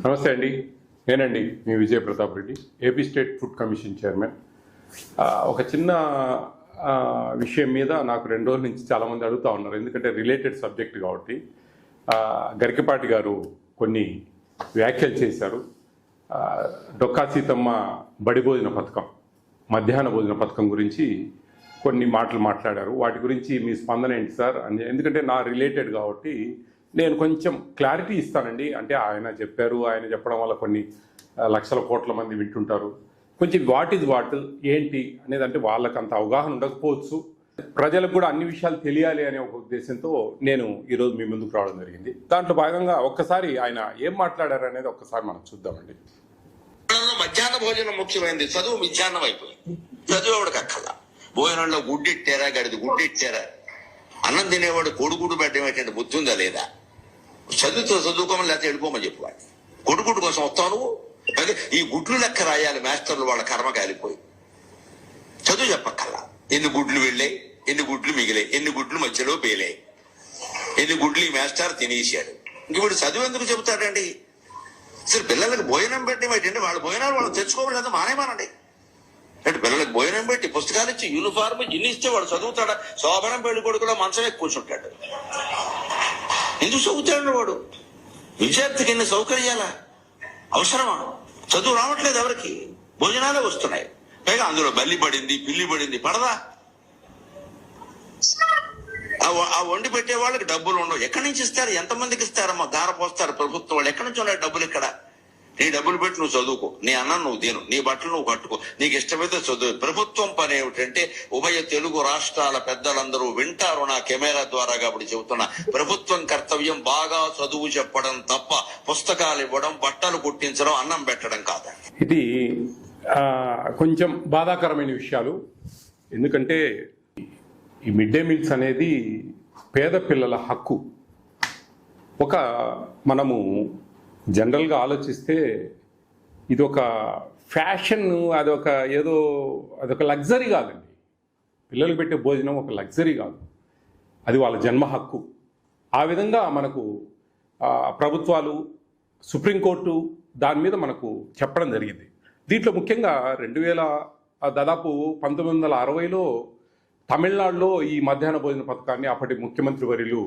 నమస్తే అండి. నేనండి మీ Vijaya Pratap Reddy, AP state food commission chairman. ఒక చిన్న విషయం మీద నాకు 2 రోజుల నుంచి చాలామంది అడుగుతూ ఉన్నారు, ఎందుకంటే రిలేటెడ్ సబ్జెక్ట్ కాబట్టి. గరికపాటి గారు కొన్ని వ్యాఖ్యలు చేశారు. డొక్కా సీతమ్మ బడి భోజన పథకం, మధ్యాహ్న భోజన పథకం గురించి కొన్ని మాటలు మాట్లాడారు. వాటి గురించి మీ స్పందన ఏంటి సార్ అని, ఎందుకంటే నా రిలేటెడ్ కాబట్టి నేను కొంచెం క్లారిటీ ఇస్తానండి. అంటే ఆయన చెప్పారు, ఆయన చెప్పడం వల్ల కొన్ని లక్షల కోట్ల మంది వింటుంటారు. కొంచెం వాట్ ఈజ్ వాట్ ఏంటి అనేది, అంటే వాళ్ళకి అంత అవగాహన ఉండకపోవచ్చు, ప్రజలకు కూడా అన్ని విషయాలు తెలియాలి అనే ఒక ఉద్దేశంతో నేను ఈరోజు మీ ముందుకు రావడం జరిగింది. దాంట్లో భాగంగా ఒక్కసారి ఆయన ఏం మాట్లాడారు అనేది ఒక్కసారి మనం చూద్దామండి. మధ్యాహ్న భోజనం ముఖ్యమైనది, చదువు మధ్యాహ్నం అయిపోయింది. చదువు ఎవడికి అక్కర్లా. భోజనంలో గుడ్డిట్టారా, గడిది గుడ్డిట్టారా, అన్నం తినేవాడు కొడుకుడు పెట్టడం ఏంటంటే బుద్ధి ఉందా లేదా? చదువుకోమని లేకపోతే వెళ్ళిపోమని చెప్పేవాడు. కొడుకుడు కోసం వస్తావు నువ్వు. అయితే ఈ గుడ్లు లెక్క రాయాలి మాస్టర్లు, వాళ్ళ కర్మ కాలిపోయి. చదువు చెప్పక్కర్లా. ఎన్ని గుడ్లు వెళ్ళాయి, ఎన్ని గుడ్లు మిగిలాయి, ఎన్ని గుడ్లు మధ్యలో పేలాయి, ఎన్ని గుడ్లు ఈ మాస్టర్ తినేసాడు. ఇంక వీడు చదువు ఎందుకు చెబుతాడండి? అసలు పిల్లలకు భోజనం పెట్టడం ఏంటంటే వాళ్ళ భోజనాలు వాళ్ళు తెచ్చుకోవాలి లేదా మానేమానండి. అంటే పిల్లలకు భోజనం పెట్టి పుస్తకాలు ఇచ్చి యూనిఫార్మ్ ఇన్ని ఇస్తే వాడు చదువుతాడా? శోభనం పెళ్లి కొడుకు కూడా మంచం ఎక్కువ కూర్చుంటాడు. ఎందుకు చదువుతాడు వాడు? విద్యార్థికి ఎన్ని సౌకర్యాలా అవసరమా? చదువు రావట్లేదు ఎవరికి, భోజనాలే వస్తున్నాయి. పైగా అందులో బల్లి పడింది, పిల్లి పడింది, పడదా? ఆ వండి పెట్టే వాళ్ళకి డబ్బులు ఉండవు. ఎక్కడి నుంచి ఇస్తారు? ఎంతమందికి ఇస్తారమ్మా? దార పోస్తారు ప్రభుత్వం వాళ్ళు. ఎక్కడి నుంచి ఉన్నాయి డబ్బులు? ఇక్కడ నీ డబ్బులు పెట్టి నువ్వు చదువుకో, నీ అన్నం నువ్వు తిను, నీ బట్టలు నువ్వు కట్టుకో, నీకు ఇష్టమైతే చదువు. ప్రభుత్వం పని ఏమిటంటే, ఉభయ తెలుగు రాష్ట్రాల పెద్దలందరూ వింటారు నా కెమెరా ద్వారా కాబట్టి చెబుతున్నా, ప్రభుత్వం కర్తవ్యం బాగా చదువు చెప్పడం తప్ప పుస్తకాలు ఇవ్వడం, బట్టలు కుట్టించడం, అన్నం పెట్టడం కాదు. ఇది కొంచెం బాధాకరమైన విషయాలు. ఎందుకంటే ఈ మిడ్ డే మీల్స్ అనేది పేద పిల్లల హక్కు. మనము జనరల్గా ఆలోచిస్తే ఇది ఒక ఫ్యాషన్, అదొక లగ్జరీ కాదండి. పిల్లలు పెట్టే భోజనం ఒక లగ్జరీ కాదు, అది వాళ్ళ జన్మ హక్కు. ఆ విధంగా మనకు ప్రభుత్వాలు, సుప్రీంకోర్టు దాని మీద మనకు చెప్పడం జరిగింది. దీంట్లో ముఖ్యంగా దాదాపు 1960లో తమిళనాడులో ఈ మధ్యాహ్న భోజన పథకాన్ని అప్పటి ముఖ్యమంత్రి వర్యులు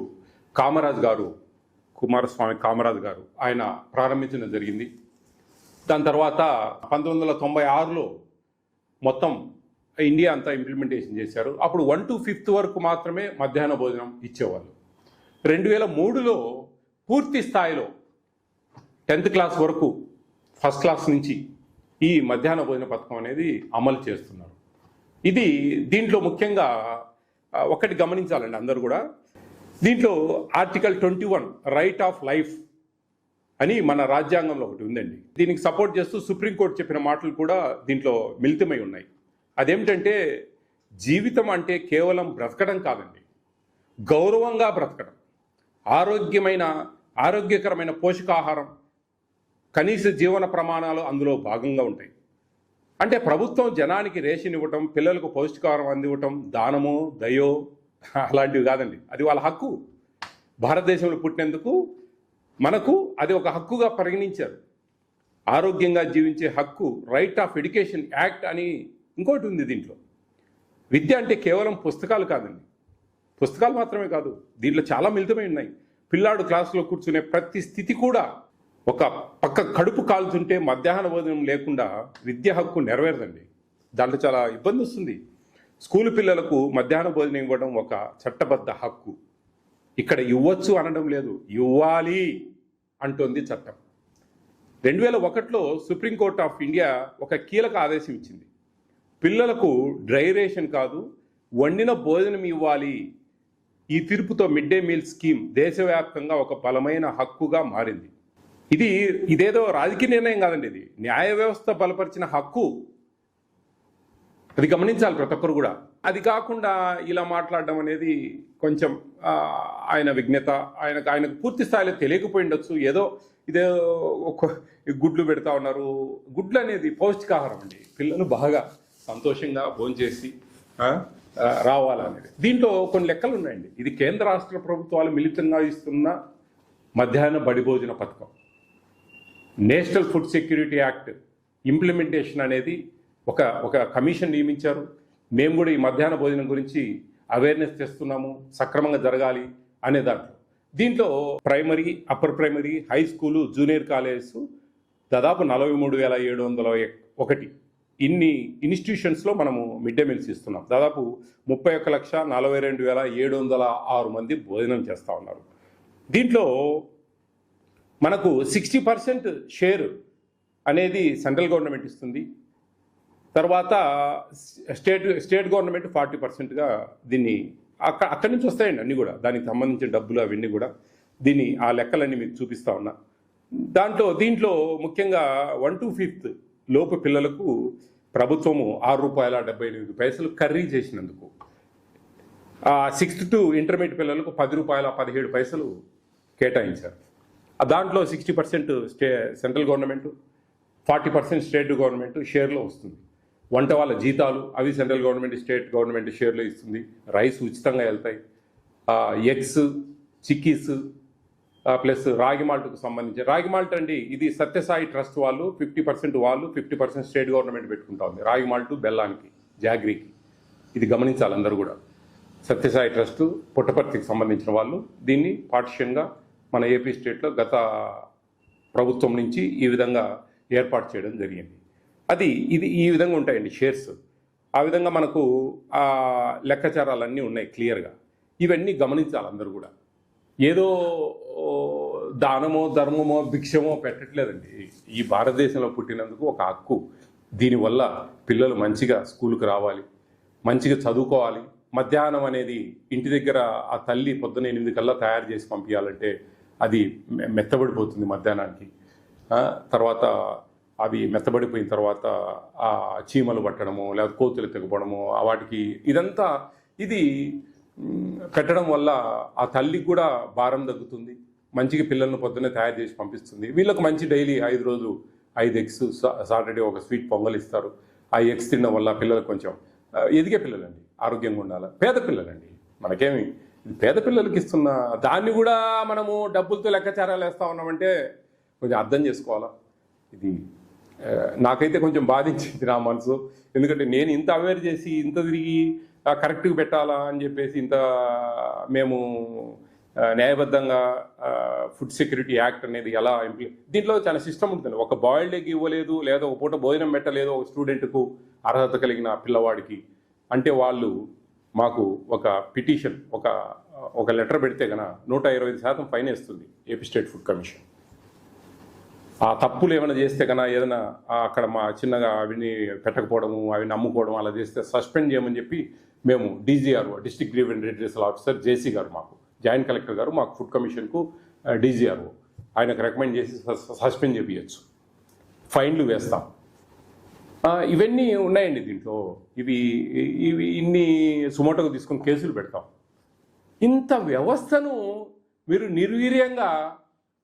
కుమారస్వామి కామరాజ్ గారు ఆయన ప్రారంభించడం జరిగింది. దాని తర్వాత 1996లో మొత్తం ఇండియా అంతా ఇంప్లిమెంటేషన్ చేశారు. అప్పుడు 1 to 5th వరకు మాత్రమే మధ్యాహ్న భోజనం ఇచ్చేవాళ్ళు. 2003లో పూర్తి స్థాయిలో 10th క్లాస్ వరకు, ఫస్ట్ క్లాస్ నుంచి ఈ మధ్యాహ్న భోజన పథకం అనేది అమలు చేస్తున్నారు. దీంట్లో ముఖ్యంగా ఒకటి గమనించాలండి అందరూ కూడా. దీంట్లో ఆర్టికల్ 21 రైట్ ఆఫ్ లైఫ్ అని మన రాజ్యాంగంలో ఒకటి ఉందండి. దీనికి సపోర్ట్ చేస్తూ సుప్రీంకోర్టు చెప్పిన మాటలు కూడా దీంట్లో మిళితమై ఉన్నాయి. అదేమిటంటే, జీవితం అంటే కేవలం బ్రతకడం కాదండి, గౌరవంగా బ్రతకడం, ఆరోగ్యకరమైన పోషకాహారం, కనీస జీవన ప్రమాణాలు అందులో భాగంగా ఉంటాయి. అంటే ప్రభుత్వం జనానికి రేషన్ ఇవ్వటం, పిల్లలకు పౌష్టికాహారం అందివ్వటం దానమో దయో అలాంటివి కాదండి, అది వాళ్ళ హక్కు. భారతదేశంలో పుట్టినందుకు మనకు అది ఒక హక్కుగా పరిగణించారు. ఆరోగ్యంగా జీవించే హక్కు, రైట్ ఆఫ్ ఎడ్యుకేషన్ యాక్ట్ అని ఇంకోటి ఉంది దీంట్లో. విద్య అంటే కేవలం పుస్తకాలు కాదండి, పుస్తకాలు మాత్రమే కాదు, దీంట్లో చాలా మిళితమై ఉన్నాయి. పిల్లాడు క్లాసులో కూర్చునే ప్రతి స్థితి కూడా, ఒక పక్క కడుపు కాలుతుంటే మధ్యాహ్న భోజనం లేకుండా విద్య హక్కు నెరవేరదండి. దాంట్లో చాలా ఇబ్బంది వస్తుంది. స్కూలు పిల్లలకు మధ్యాహ్న భోజనం ఇవ్వడం ఒక చట్టబద్ధ హక్కు. ఇక్కడ ఇవ్వచ్చు అనడం లేదు, ఇవ్వాలి అంటోంది చట్టం. 2001లో సుప్రీంకోర్టు ఆఫ్ ఇండియా ఒక కీలక ఆదేశం ఇచ్చింది. పిల్లలకు డ్రై రేషన్ కాదు, వండిన భోజనం ఇవ్వాలి. ఈ తీర్పుతో మిడ్ డే మీల్ స్కీమ్ దేశవ్యాప్తంగా ఒక బలమైన హక్కుగా మారింది. ఇదేదో రాజకీయ నిర్ణయం కాదండి, ఇది న్యాయ వ్యవస్థ బలపరిచిన హక్కు. అది గమనించాలి ప్రతి ఒక్కరు కూడా. అది కాకుండా ఇలా మాట్లాడడం అనేది కొంచెం ఆయన విఘ్నత, ఆయనకు పూర్తి స్థాయిలో తెలియకపోయి ఉండొచ్చు. ఇదే గుడ్లు పెడతా ఉన్నారు. గుడ్లు అనేది పౌష్టికాహారం అండి, పిల్లలు బాగా సంతోషంగా భోంచేసి రావాలనేది. దీంట్లో కొన్ని లెక్కలు ఉన్నాయండి. ఇది కేంద్ర రాష్ట్ర ప్రభుత్వాలు మిళితంగా ఇస్తున్న మధ్యాహ్న బడి భోజన పథకం. National food security act implementation అనేది ఒక కమిషన్ నియమించారు. మేము కూడా ఈ మధ్యాహ్న భోజనం గురించి అవేర్నెస్ చేస్తున్నాము, సక్రమంగా జరగాలి అనే దీంట్లో primary, upper primary, high school, junior colleges దాదాపు 43,701 ఇన్ని ఇన్స్టిట్యూషన్స్లో మనము మిడ్ డే మీల్స్ ఇస్తున్నాం. దాదాపు 31,42,706 మంది భోజనం చేస్తూ ఉన్నారు. దీంట్లో మనకు 60% షేర్ అనేది సెంట్రల్ గవర్నమెంట్ ఇస్తుంది. తర్వాత స్టేట్ గవర్నమెంట్ 40%గా దీన్ని అక్కడి నుంచి వస్తాయండి అన్నీ కూడా, దానికి సంబంధించిన డబ్బులు అవన్నీ కూడా. ఆ లెక్కలన్నీ మీకు చూపిస్తా ఉన్నా. దీంట్లో ముఖ్యంగా 1 to 5th లోపు పిల్లలకు ప్రభుత్వము ₹6.78 కర్రీ చేసినందుకు, 6th to ఇంటర్మీడియట్ పిల్లలకు ₹10.17 కేటాయించారు. దాంట్లో 60% సెంట్రల్ గవర్నమెంట్, 40% స్టేట్ గవర్నమెంట్ షేర్లో వస్తుంది. వంట వాళ్ళ జీతాలు అవి సెంట్రల్ గవర్నమెంట్, స్టేట్ గవర్నమెంట్ షేర్లో ఇస్తుంది. రైస్ ఉచితంగా వెళ్తాయి. ఎగ్స్, చిక్కీస్ ప్లస్ రాగి మాల్ట్కు సంబంధించి, రాగి మాల్ట్ అండి ఇది సత్యసాయి ట్రస్ట్ వాళ్ళు 50% వాళ్ళు, 50% స్టేట్ గవర్నమెంట్ పెట్టుకుంటా ఉంది. రాగి మాల్ట్ బెల్లానికి, జాగ్రీకి, ఇది గమనించాలి అందరూ కూడా. సత్యసాయి ట్రస్ట్ పుట్టపర్తికి సంబంధించిన వాళ్ళు దీన్ని పార్టిషన్గా మన ఏపీ స్టేట్లో గత ప్రభుత్వం నుంచి ఈ విధంగా ఏర్పాటు చేయడం జరిగింది. ఇది ఈ విధంగా ఉంటాయండి షేర్స్. ఆ విధంగా మనకు లెక్కాచారాలన్నీ ఉన్నాయి క్లియర్గా. ఇవన్నీ గమనించాలి అందరూ కూడా. ఏదో దానమో ధర్మమో భిక్షమో పెట్టట్లేదండి. ఈ భారతదేశంలో పుట్టినందుకు ఒక హక్కు. దీనివల్ల పిల్లలు మంచిగా స్కూల్కి రావాలి, మంచిగా చదువుకోవాలి. మధ్యాహ్నం అనేది ఇంటి దగ్గర ఆ తల్లి పొద్దున 8 కల్లా తయారు చేసి పంపించాలంటే అది మెత్తబడిపోతుంది మధ్యాహ్నానికి. తర్వాత అవి మెత్తబడిపోయిన తర్వాత ఆ చీమలు పట్టడము, లేదా కోతులు తెగపోవడము, వాటికి ఇదంతా ఇది పెట్టడం వల్ల ఆ తల్లికి కూడా భారం తగ్గుతుంది. మంచిగా పిల్లలను పొద్దున్నే తయారు చేసి పంపిస్తుంది. వీళ్ళకు మంచి డైలీ 5 రోజులు 5 ఎగ్స్, సాటర్డే ఒక స్వీట్ పొంగల్ ఇస్తారు. ఆ ఎగ్స్ తినడం వల్ల పిల్లలు కొంచెం ఎదిగే పిల్లలండి, ఆరోగ్యంగా ఉండాలి. పేద పిల్లలండి, మనకేమి పేద పిల్లలకి ఇస్తున్న దాన్ని కూడా మనము డబ్బులతో లెక్కాచారాలు వేస్తూ ఉన్నామంటే కొంచెం అర్థం చేసుకోవాలా. ఇది నాకైతే కొంచెం బాధించింది నా మనసు. ఎందుకంటే నేను ఇంత అవేర్ చేసి ఇంత తిరిగి కరెక్ట్గా పెట్టాలా అని చెప్పేసి మేము న్యాయబద్ధంగా ఫుడ్ సెక్యూరిటీ యాక్ట్ అనేది ఎలా దీంట్లో చాలా సిస్టమ్ ఉంటుంది. ఒక బాయిల్డ్ ఎగ్ ఇవ్వలేదు, లేదా ఒక పూట భోజనం పెట్టలేదు ఒక స్టూడెంట్కు, అర్హత కలిగిన పిల్లవాడికి అంటే వాళ్ళు మాకు ఒక పిటిషన్, ఒక లెటర్ పెడితే కనుక 125% ఫైన్ వేస్తుంది ఏపీ స్టేట్ ఫుడ్ కమిషన్. ఆ తప్పులు ఏమైనా చేస్తే కన్నా ఏదైనా అక్కడ మా చిన్నగా అవిని పెట్టకపోవడము, అవి అమ్ముకోవడం అలా చేస్తే సస్పెండ్ చేయమని చెప్పి మేము డీజీఆర్ఓ, డిస్ట్రిక్ట్ గ్రీవెన్స్ రిడ్రెసల్ ఆఫీసర్ జేసీ గారు, మాకు జాయింట్ కలెక్టర్ గారు, మాకు ఫుడ్ కమిషన్కు డీజీఆర్ఓ ఆయనకు రికమెండ్ చేసి సస్పెండ్ చేయించచ్చు, ఫైన్లు వేస్తాం. ఇవన్నీ ఉన్నాయండి దీంట్లో. ఇవి ఇన్ని సుమోటోకు తీసుకొని కేసులు పెడతాం. ఇంత వ్యవస్థను మీరు నిర్వీర్యంగా,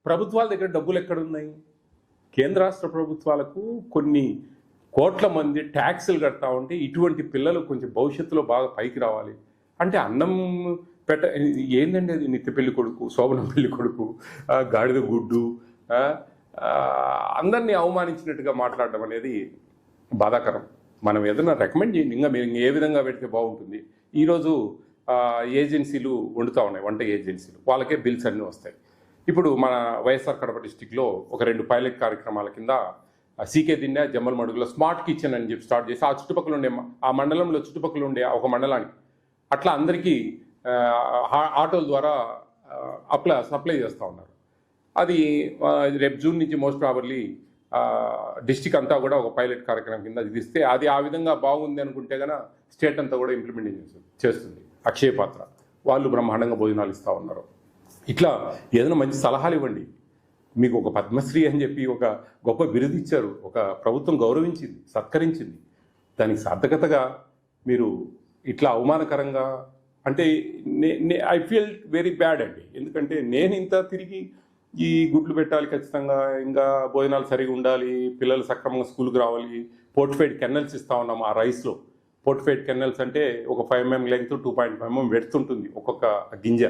ప్రభుత్వాల దగ్గర డబ్బులు ఎక్కడున్నాయి? కేంద్ర రాష్ట్ర ప్రభుత్వాలకు కొన్ని కోట్ల మంది ట్యాక్సులు కడతా ఉంటే ఇటువంటి పిల్లలు కొంచెం భవిష్యత్తులో బాగా పైకి రావాలి అంటే అన్నం ఏందండి అది? నిత్య పెళ్లి కొడుకు, శోభనం పెళ్లి కొడుకు, గాడిద గుడ్డు, అందరినీ అవమానించినట్టుగా మాట్లాడడం అనేది బాధాకరం. మనం ఏదైనా రికమెండ్ చేయండి, ఇంకా మీరు ఏ విధంగా పెడితే బాగుంటుంది. ఈరోజు ఏజెన్సీలు వండుతూ ఉన్నాయి, వంట ఏజెన్సీలు, వాళ్ళకే బిల్స్ అన్నీ వస్తాయి. ఇప్పుడు మన వైఎస్ఆర్ కడప డిస్టిక్లో ఒక 2 పైలట్ కార్యక్రమాల కింద సీకే దిండా, జమ్మల్ మడుగులో స్మార్ట్ కిచెన్ అని చెప్పి స్టార్ట్ చేసి ఆ చుట్టుపక్కల ఉండే, ఆ మండలంలో చుట్టుపక్కల ఉండే ఒక మండలానికి అట్లా అందరికీ ఆటోల ద్వారా సప్లై చేస్తూ ఉన్నారు. అది రేపు జూన్ నుంచి మోస్ట్ ప్రాబర్లీ డిస్టిక్ అంతా కూడా ఒక పైలట్ కార్యక్రమం కింద ఇది ఇస్తే అది ఆ విధంగా బాగుంది అనుకుంటే కనుక స్టేట్ అంతా కూడా ఇంప్లిమెంటేషన్ చేస్తుంది. అక్షయ పాత్ర వాళ్ళు బ్రహ్మాండంగా భోజనాలు ఇస్తూ ఉన్నారు. ఇట్లా ఏదైనా మంచి సలహాలు ఇవ్వండి. మీకు ఒక పద్మశ్రీ అని చెప్పి ఒక గొప్ప బిరుదు ఇచ్చారు, ఒక ప్రభుత్వం గౌరవించింది, సత్కరించింది. దానికి సార్థకతగా మీరు ఇట్లా అవమానకరంగా అంటే ఐ ఫీల్ వెరీ బ్యాడ్ అండి. ఎందుకంటే నేను ఇంత తిరిగి ఈ గుడ్లు పెట్టాలి ఖచ్చితంగా, ఇంకా భోజనాలు సరిగా ఉండాలి, పిల్లలు సక్రమంగా స్కూల్కి రావాలి, పోర్టిఫైడ్ కెన్నెల్స్ ఇస్తూ ఉన్నాము ఆ రైస్లో. పోర్టిఫైడ్ కెన్నెల్స్ అంటే ఒక 5 mm లెంగ్త్, 2.5 mm వెడ్త్ ఉంటుంది ఒక్కొక్క గింజ.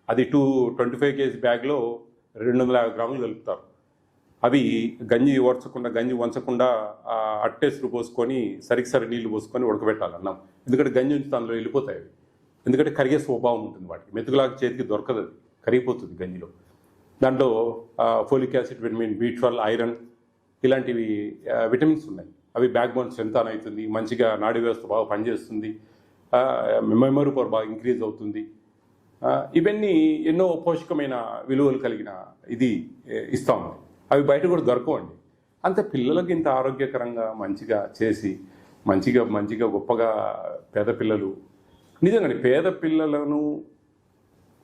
అది 25 kg బ్యాగ్లో 250 గ్రాములు కలుపుతారు. అవి గంజి వంచకుండా అట్టేసులు పోసుకొని సరి నీళ్లు పోసుకొని ఉడకబెట్టాలి అన్నం. ఎందుకంటే గంజి ఉంచితే అందులో వెళ్ళిపోతాయి అవి. ఎందుకంటే కరిగే స్వభావం ఉంటుంది వాటికి. మెతుకులాగా చేతికి దొరకదు, అది కరిగిపోతుంది గంజిలో. దాంట్లో folic acid, vitamin B12, iron ఇలాంటివి విటమిన్స్ ఉన్నాయి. అవి బ్యాక్ బోన్ స్ట్రెంత్ అవుతుంది, మంచిగా నాడీ వ్యవస్థ బాగా పనిచేస్తుంది, మెమరీ పవర్ బాగా ఇంక్రీజ్ అవుతుంది. ఇవన్నీ ఎన్నో పోషకమైన విలువలు కలిగిన ఇది ఇస్తూ ఉంది. అవి బయట కూడా దొరకవండి. అంతే పిల్లలకి ఇంత ఆరోగ్యకరంగా మంచిగా చేసి మంచిగా గొప్పగా పేద పిల్లలు, నిజంగా పేద పిల్లలను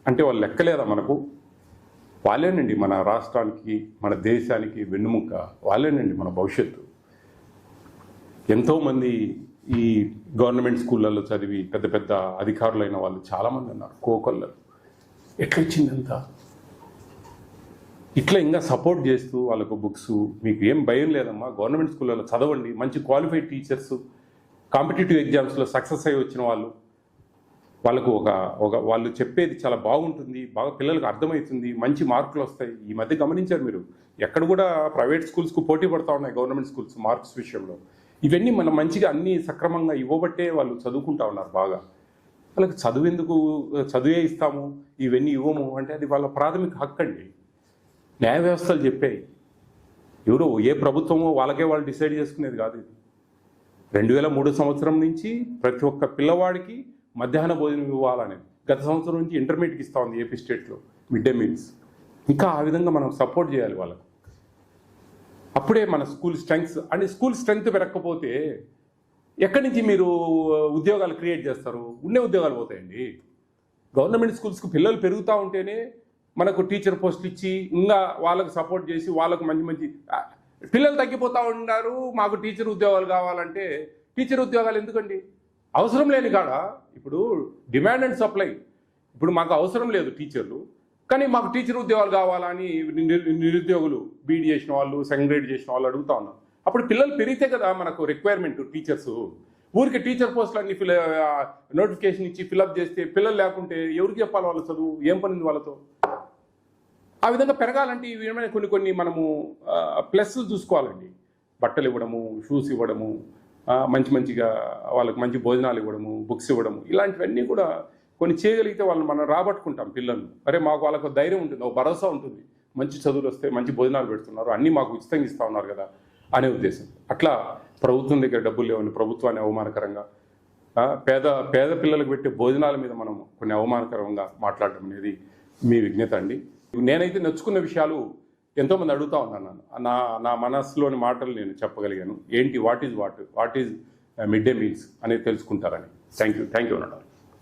అంటే వాళ్ళు లెక్కలేదా మనకు? వాళ్ళేనండి మన రాష్ట్రానికి, మన దేశానికి వెన్నుముక్క. వాళ్ళేనండి మన భవిష్యత్తు. ఎంతోమంది ఈ గవర్నమెంట్ స్కూళ్ళల్లో చదివి పెద్ద పెద్ద అధికారులైన వాళ్ళు చాలామంది ఉన్నారు. కోకొల్లలు ఎట్లొచ్చిందంతా ఇట్లా ఇంకా సపోర్ట్ చేస్తూ వాళ్ళకు బుక్స్, మీకు ఏం భయం లేదమ్మా, గవర్నమెంట్ స్కూళ్ళలో చదవండి, మంచి క్వాలిఫైడ్ టీచర్స్, కాంపిటేటివ్ ఎగ్జామ్స్లో సక్సెస్ అయ్యి వచ్చిన వాళ్ళకు వాళ్ళు చెప్పేది చాలా బాగుంటుంది, బాగా పిల్లలకు అర్థమవుతుంది, మంచి మార్కులు వస్తాయి. ఈ మధ్య గమనించారు మీరు, ఎక్కడ కూడా ప్రైవేట్ స్కూల్స్కు పోటీ పడతా ఉన్నాయి గవర్నమెంట్ స్కూల్స్ మార్క్స్ విషయంలో. ఇవన్నీ మనం మంచిగా అన్నీ సక్రమంగా ఇవ్వబట్టే వాళ్ళు చదువుకుంటా ఉన్నారు బాగా. వాళ్ళకి చదువే ఇస్తాము, ఇవన్నీ ఇవ్వము అంటే అది వాళ్ళ ప్రాథమిక హక్కు అండి. న్యాయ వ్యవస్థలు చెప్పాయి. ఎవరో ఏ ప్రభుత్వమో వాళ్ళకే వాళ్ళు డిసైడ్ చేసుకునేది కాదు ఇది. 2003 సంవత్సరం నుంచి ప్రతి ఒక్క పిల్లవాడికి మధ్యాహ్న భోజనం ఇవ్వాలనేది. గత సంవత్సరం నుంచి ఇంటర్మీడియట్కి ఇస్తా ఉంది ఏపీ స్టేట్లో మిడ్ డే మీల్స్. ఇంకా ఆ విధంగా మనం సపోర్ట్ చేయాలి వాళ్ళకు. అప్పుడే మన స్కూల్ స్ట్రెంగ్త్ పెరగకపోతే ఎక్కడి నుంచి మీరు ఉద్యోగాలు క్రియేట్ చేస్తారు? ఉండే ఉద్యోగాలు పోతాయండి. గవర్నమెంట్ స్కూల్స్కి పిల్లలు పెరుగుతూ ఉంటేనే మనకు టీచర్ పోస్టులు ఇచ్చి ఇంకా వాళ్ళకు సపోర్ట్ చేసి వాళ్ళకు మంచి పిల్లలు తగ్గిపోతూ ఉన్నారు. మాకు టీచర్ ఉద్యోగాలు కావాలంటే టీచర్ ఉద్యోగాలు ఎందుకండి? అవసరం లేని కాడ ఇప్పుడు డిమాండ్ అండ్ సప్లై. ఇప్పుడు మాకు అవసరం లేదు టీచర్లు, కానీ మాకు టీచర్ ఉద్యోగాలు కావాలని నిరుద్యోగులు బీఈడీ చేసిన వాళ్ళు, సెకండ్ గ్రేడ్ చేసిన వాళ్ళు అడుగుతా ఉన్నారు. అప్పుడు పిల్లలు పెరిగితే కదా మనకు రిక్వైర్మెంట్ టీచర్స్. ఊరికి టీచర్ పోస్టులు అన్ని నోటిఫికేషన్ ఇచ్చి ఫిల్అప్ చేస్తే పిల్లలు లేకుంటే ఎవరికి చెప్పాలి వాళ్ళ చదువు? ఏం పనింది వాళ్ళతో? ఆ విధంగా పెరగాలంటే ఈ విధమైన కొన్ని మనము ప్లస్లు చూసుకోవాలండి. బట్టలు ఇవ్వడము, షూస్ ఇవ్వడము, మంచిగా వాళ్ళకి మంచి భోజనాలు ఇవ్వడము, బుక్స్ ఇవ్వడము, ఇలాంటివన్నీ కూడా కొన్ని చేయగలిగితే వాళ్ళని మనం రాబట్టుకుంటాం పిల్లల్ని. అరే మాకు వాళ్ళకు ధైర్యం ఉంటుంది, ఒక భరోసా ఉంటుంది, మంచి చదువులు వస్తే మంచి భోజనాలు పెడుతున్నారు, అన్నీ మాకు ఉచితంగా ఇస్తూ ఉన్నారు కదా అనే ఉద్దేశం. అట్లా ప్రభుత్వం దగ్గర డబ్బులు లేవని ప్రభుత్వాన్ని అవమానకరంగా, పేద పిల్లలకు పెట్టే భోజనాల మీద మనం కొన్ని అవమానకరంగా మాట్లాడడం అనేది మీ విజ్ఞత అండి. నేనైతే నచ్చుకున్న విషయాలు ఎంతోమంది అడుగుతూ ఉన్నాను. నా మనస్సులోని మాటలు నేను చెప్పగలిగాను. ఏంటి what is mid day meals అనేది తెలుసుకుంటారని. థ్యాంక్ యూ అన్నాడు.